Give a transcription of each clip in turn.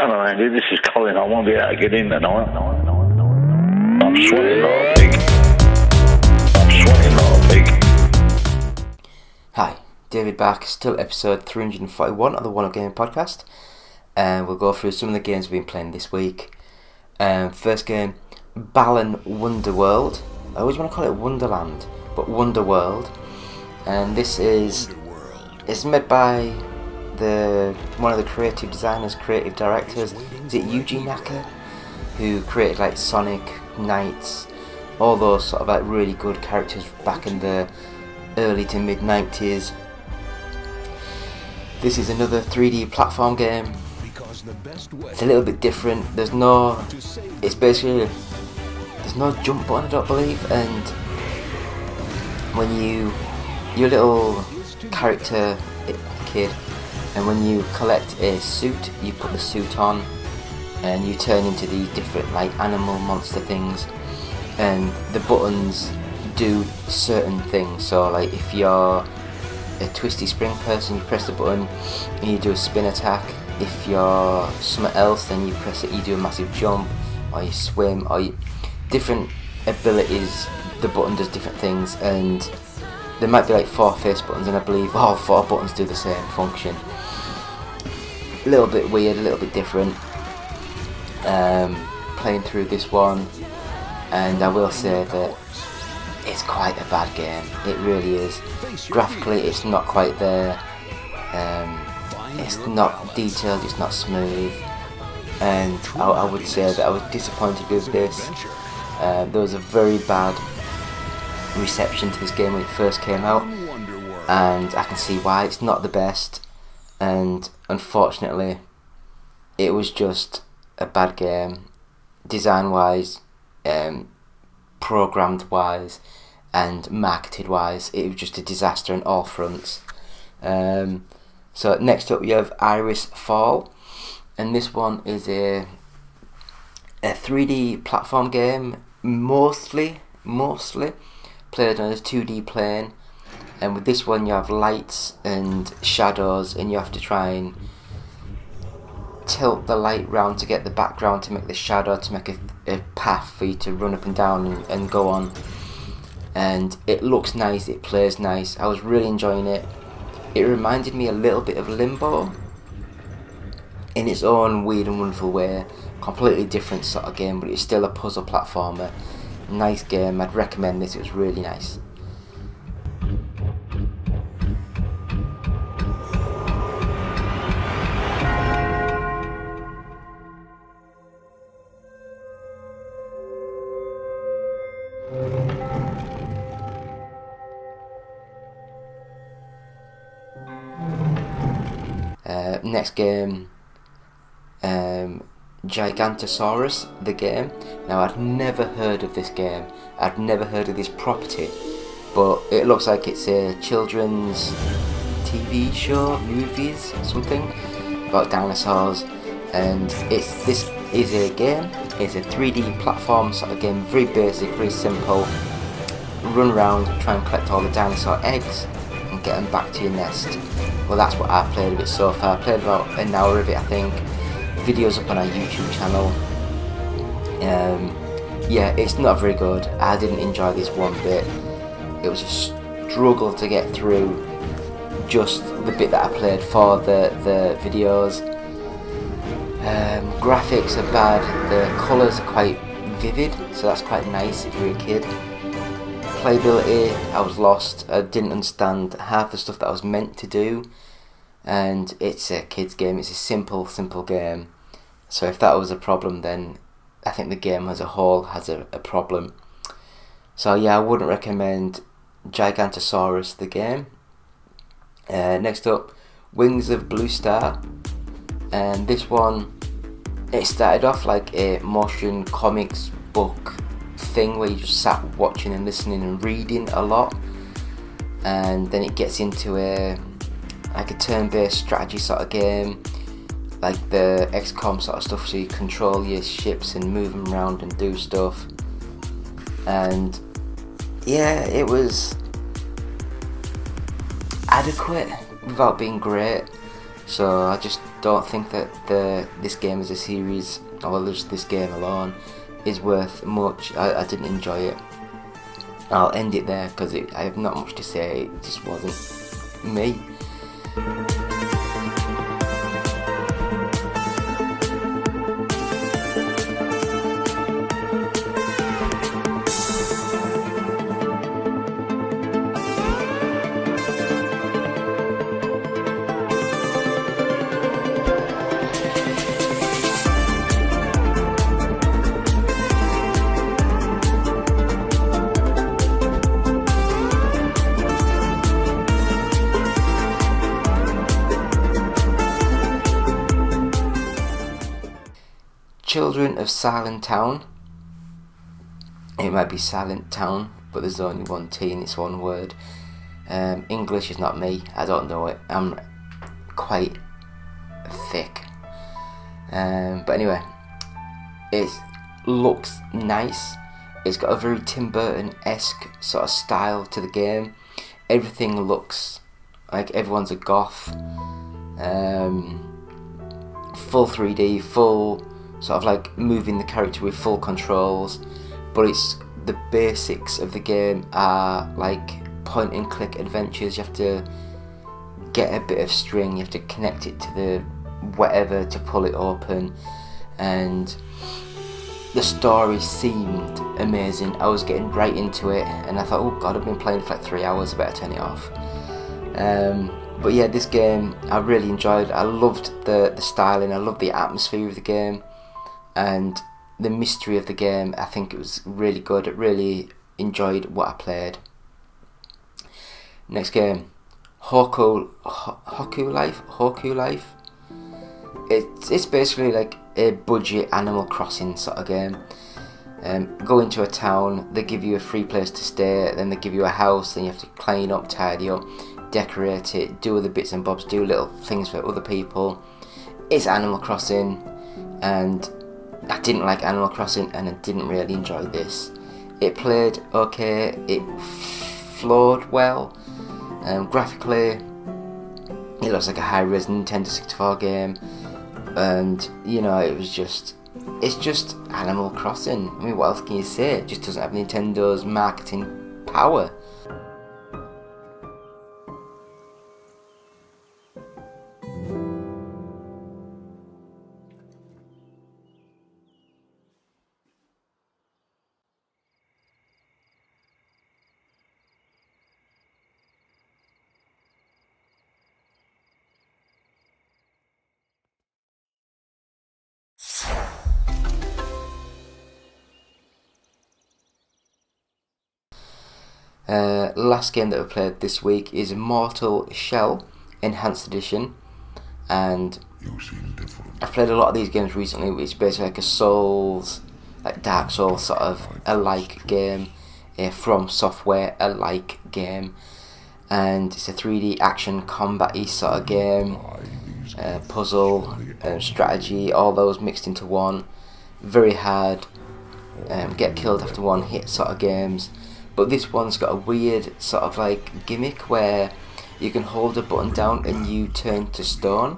Hello, Andy. This is Colin. I won't be able to get in tonight. I'm sweating like a pig. Hi, David back. Still episode 341 of the OUG Games Podcast. And we'll go through some of the games we've been playing this week. First game, Balan Wonderworld. I always want to call it Wonderland, but Wonderworld. And this is made by one of the creative designers, creative directors. Is it OUG Games, who created like Sonic, Knights, all those sort of like really good characters back in the early to mid 90s. This is another 3D platform game. It's a little bit different. There's no jump button, I don't believe, and when you're a little character kid, and when you collect a suit, you put the suit on and you turn into these different like animal monster things, and the buttons do certain things. So like if you're a twisty spring person, you press the button and you do a spin attack. If you're something else, then you press it, you do a massive jump, or you swim, or different abilities. The button does different things, and there might be like 4 face buttons, and I believe all 4 buttons do the same function. A little bit weird, a little bit different. Playing through this one, and I will say that it's quite a bad game. It really is. Graphically, it's not quite there. It's not detailed, it's not smooth, and I would say that I was disappointed with this. There was a very bad reception to this game when it first came out, and I can see why. It's not the best, and unfortunately it was just a bad game, design wise, programmed wise, and marketed wise. It was just a disaster on all fronts. So next up we have Iris Fall, and this one is a 3D platform game, mostly played on a 2D plane. And with this one you have lights and shadows, and you have to try and tilt the light round to get the background to make the shadow to make a path for you to run up and down and go on. And it looks nice, it plays nice. I was really enjoying it. It reminded me a little bit of Limbo in its own weird and wonderful way. Completely different sort of game, but it's still a puzzle platformer. Nice game, I'd recommend this, it was really nice. Next game, Gigantosaurus, the game. Now, I'd never heard of this game, I'd never heard of this property, but it looks like it's a children's TV show, movies, something about dinosaurs. And this is a game, it's a 3D platform sort of game, very basic, very simple. Run around, try and collect all the dinosaur eggs and get them back to your nest. Well, that's what I've played of it so far. I played about an hour of it, I think. The video's up on our YouTube channel. Yeah, it's not very good. I didn't enjoy this one bit. It was a struggle to get through just the bit that I played for the videos. Graphics are bad. The colours are quite vivid, so that's quite nice if you're a kid. Playability, I was lost. I didn't understand half the stuff that I was meant to do, and it's a kids game. It's a simple game. So if that was a problem, then I think the game as a whole has a problem. So yeah, I wouldn't recommend Gigantosaurus, the game. Next up, Wings of Blue Star, and this one, it started off like a motion comics book thing where you just sat watching and listening and reading a lot, and then it gets into a turn-based strategy sort of game, like the XCOM sort of stuff, so you control your ships and move them around and do stuff. And yeah, it was adequate without being great. So I just don't think that this game as a series, or just this game alone, is worth much. I didn't enjoy it. I'll end it there because I have not much to say. It just wasn't me. Children of Silent Town. It might be Silent Town, but there's only one T and it's one word. English is not me. I don't know it. I'm quite thick. But anyway, it looks nice. It's got a very Tim Burton-esque sort of style to the game. Everything looks like everyone's a goth. Full 3D, full sort of like moving the character with full controls, but it's the basics of the game are like point and click adventures. You have to get a bit of string, you have to connect it to the whatever to pull it open, and the story seemed amazing. I was getting right into it and I thought, oh god, I've been playing for like 3 hours, I better turn it off. But yeah, this game I really enjoyed. I loved the styling, I loved the atmosphere of the game, and the mystery of the game. I think it was really good. I really enjoyed what I played. Next game, Hoku Life. It's basically like a budget Animal Crossing sort of game. Go into a town, they give you a free place to stay, then they give you a house, then you have to clean up, tidy up, decorate it, do other bits and bobs, do little things for other people. It's Animal Crossing, and I didn't like Animal Crossing and I didn't really enjoy this. It played okay, it flowed well, graphically it looks like a high-res Nintendo 64 game, and you know, it's just Animal Crossing. I mean, what else can you say? It just doesn't have Nintendo's marketing power. Last game that we played this week is Immortal Shell Enhanced Edition, and I've played a lot of these games recently, which is basically like a Souls, like Dark Souls sort of alike game, From Software alike game, and it's a 3D action combat-y sort of game, puzzle, strategy, all those mixed into one. Very hard, get killed after one hit sort of games. But this one's got a weird sort of like gimmick where you can hold a button down and you turn to stone,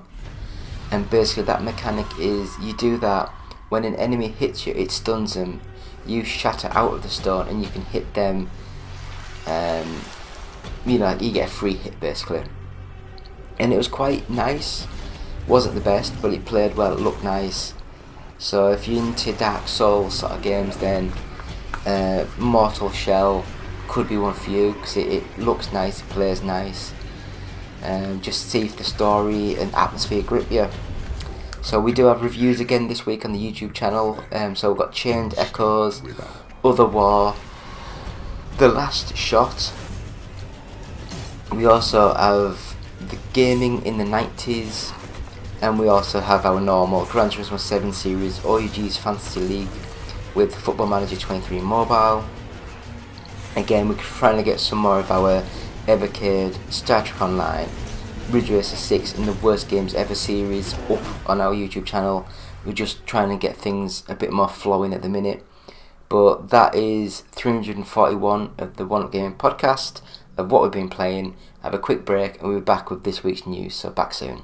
and basically that mechanic is you do that when an enemy hits you, it stuns them, you shatter out of the stone and you can hit them, you know, you get a free hit basically. And it was quite nice. Wasn't the best, but it played well, it looked nice. So if you're into Dark Souls sort of games, then Mortal Shell could be one for you, because it looks nice, it plays nice. Just see if the story and atmosphere grip you. So we do have reviews again this week on the YouTube channel. So we've got Chained Echoes, Other War, The Last Shot. We also have The Gaming in the 90s, and we also have our normal Gran Turismo 7 series, OUG's Fantasy League with Football Manager 23 Mobile. Again, we're trying to get some more of our Evercade, Star Trek Online, Ridge Racer 6 and the Worst Games Ever series up on our YouTube channel. We're just trying to get things a bit more flowing at the minute. But that is 341 of the One Up Gaming podcast, of what we've been playing. Have a quick break and we'll be back with this week's news, so back soon.